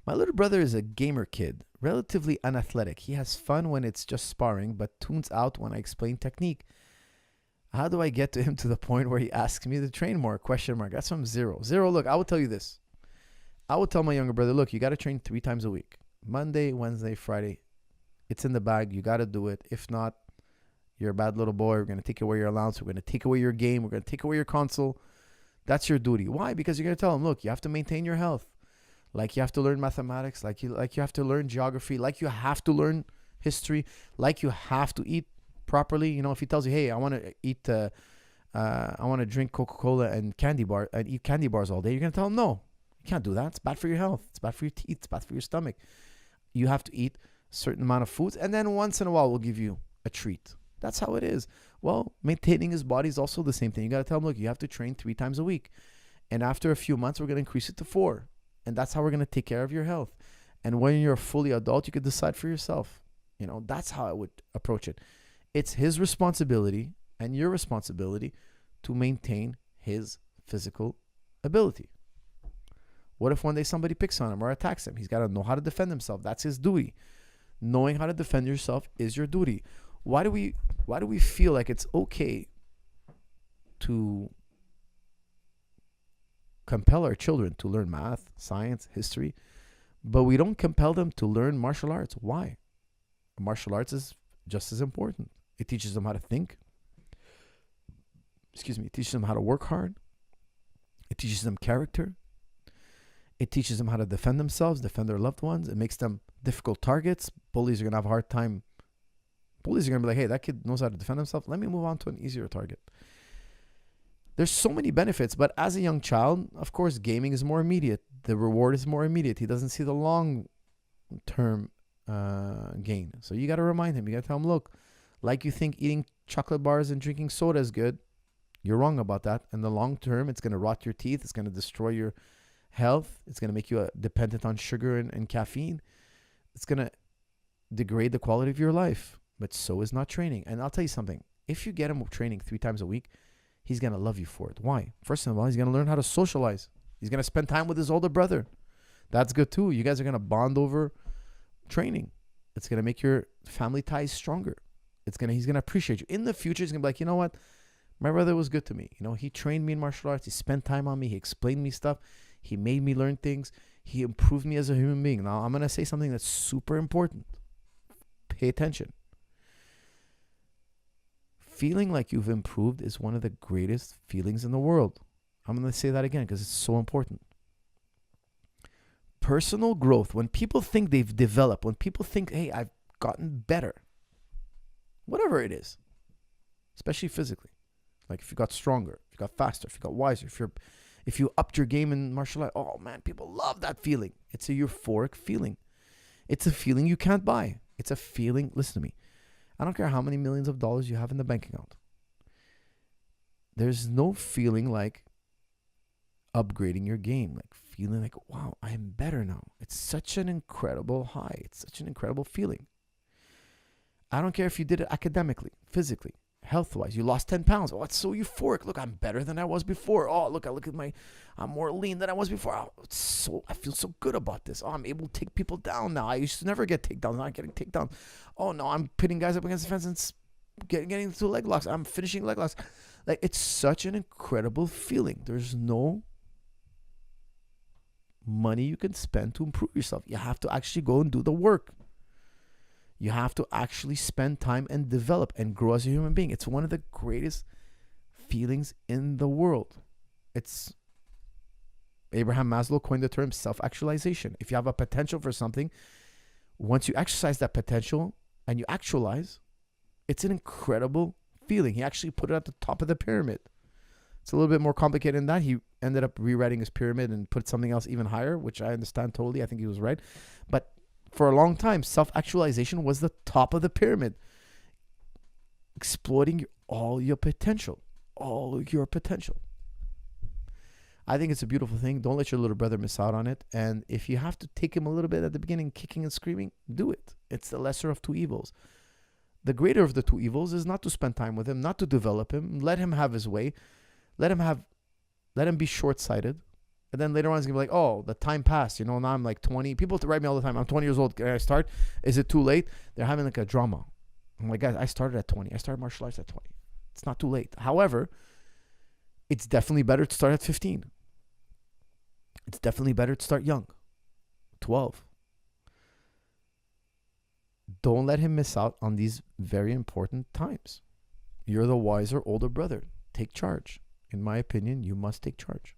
My little brother is a gamer kid, relatively unathletic. He has fun when it's just sparring, but tunes out when I explain technique. How do I get to him to the point where he asks me to train more? Question mark. That's from zero. Zero, look, I will tell you this. I will tell my younger brother, look, you got to train 3 times a week. Monday, Wednesday, Friday. It's in the bag. You got to do it. If not, you're a bad little boy. We're going to take away your allowance. We're going to take away your game. We're going to take away your console. That's your duty. Why? Because you're going to tell him, look, you have to maintain your health. Like you have to learn mathematics. Like you have to learn geography. Like you have to learn history. Like you have to eat properly. You know, if he tells you, hey, I want to eat, I want to drink Coca-Cola and eat candy bars all day, you're going to tell him, no, you can't do that. It's bad for your health. It's bad for your teeth. It's bad for your stomach. You have to eat a certain amount of foods, and then once in a while we'll give you a treat. That's how it is. Well, maintaining his body is also the same thing. You got to tell him, look, you have to train 3 times a week. And after a few months, we're going to increase it to 4. And that's how we're going to take care of your health. And when you're a fully adult, you could decide for yourself. You know, that's how I would approach it. It's his responsibility and your responsibility to maintain his physical ability. What if one day somebody picks on him or attacks him? He's got to know how to defend himself. That's his duty. Knowing how to defend yourself is your duty. Why do we feel like it's okay to compel our children to learn math, science, history, but we don't compel them to learn martial arts? Why? Martial arts is just as important. It teaches them how to think. It teaches them how to work hard. It teaches them character. It teaches them how to defend themselves, defend their loved ones. It makes them difficult targets. Bullies are going to have a hard time. Bullies are going to be like, hey, that kid knows how to defend himself. Let me move on to an easier target. There's so many benefits, but as a young child, of course, gaming is more immediate. The reward is more immediate. He doesn't see the long-term gain. So you got to remind him. You got to tell him, look, like you think eating chocolate bars and drinking soda is good, you're wrong about that. In the long term, it's going to rot your teeth. It's going to destroy your health. It's going to make you dependent on sugar and caffeine. It's going to degrade the quality of your life. But so is not training. And I'll tell you something. If you get him training 3 times a week, he's going to love you for it. Why? First of all, he's going to learn how to socialize. He's going to spend time with his older brother. That's good too. You guys are going to bond over training. It's going to make your family ties stronger. He's going to appreciate you. In the future, he's going to be like, you know what? My brother was good to me. You know, he trained me in martial arts. He spent time on me. He explained me stuff. He made me learn things. He improved me as a human being. Now, I'm going to say something that's super important. Pay attention. Feeling like you've improved is one of the greatest feelings in the world. I'm going to say that again because it's so important. Personal growth, when people think they've developed, when people think, hey, I've gotten better, whatever it is, especially physically, like if you got stronger, if you got faster, if you got wiser, if you upped your game in martial art, oh man, people love that feeling. It's a euphoric feeling. It's a feeling you can't buy. It's a feeling, listen to me, I don't care how many millions of dollars you have in the bank account. There's no feeling like upgrading your game, like feeling like, wow, I am better now. It's such an incredible high. It's such an incredible feeling. I don't care if you did it academically, physically, health-wise. You lost 10 pounds. Oh, it's so euphoric. Look, I'm better than I was before. Oh, look at I'm more lean than I was before. Oh, I feel so good about this. Oh, I'm able to take people down now. I used to never get takedowns. Now I'm getting takedowns. Oh, no, I'm pitting guys up against the fence and getting into leg locks. I'm finishing leg locks. Like, it's such an incredible feeling. There's no money you can spend to improve yourself. You have to actually go and do the work. You have to actually spend time and develop and grow as a human being. It's one of the greatest feelings in the world. It's Abraham Maslow coined the term self-actualization. If you have a potential for something, once you exercise that potential and you actualize, it's an incredible feeling. He actually put it at the top of the pyramid. It's a little bit more complicated than that. He ended up rewriting his pyramid and put something else even higher, which I understand totally. I think he was right. But for a long time, self-actualization was the top of the pyramid. Exploiting all your potential. All your potential. I think it's a beautiful thing. Don't let your little brother miss out on it. And if you have to take him a little bit at the beginning, kicking and screaming, do it. It's the lesser of two evils. The greater of the two evils is not to spend time with him, not to develop him. Let him have his way. Let him be short-sighted. And then later on, it's going to be like, oh, the time passed. Now I'm like 20. People write me all the time. I'm 20 years old. Can I start? Is it too late? They're having like a drama. I'm like, guys, I started at 20. I started martial arts at 20. It's not too late. However, it's definitely better to start at 15. It's definitely better to start young. 12. Don't let him miss out on these very important times. You're the wiser older brother. Take charge. In my opinion, you must take charge.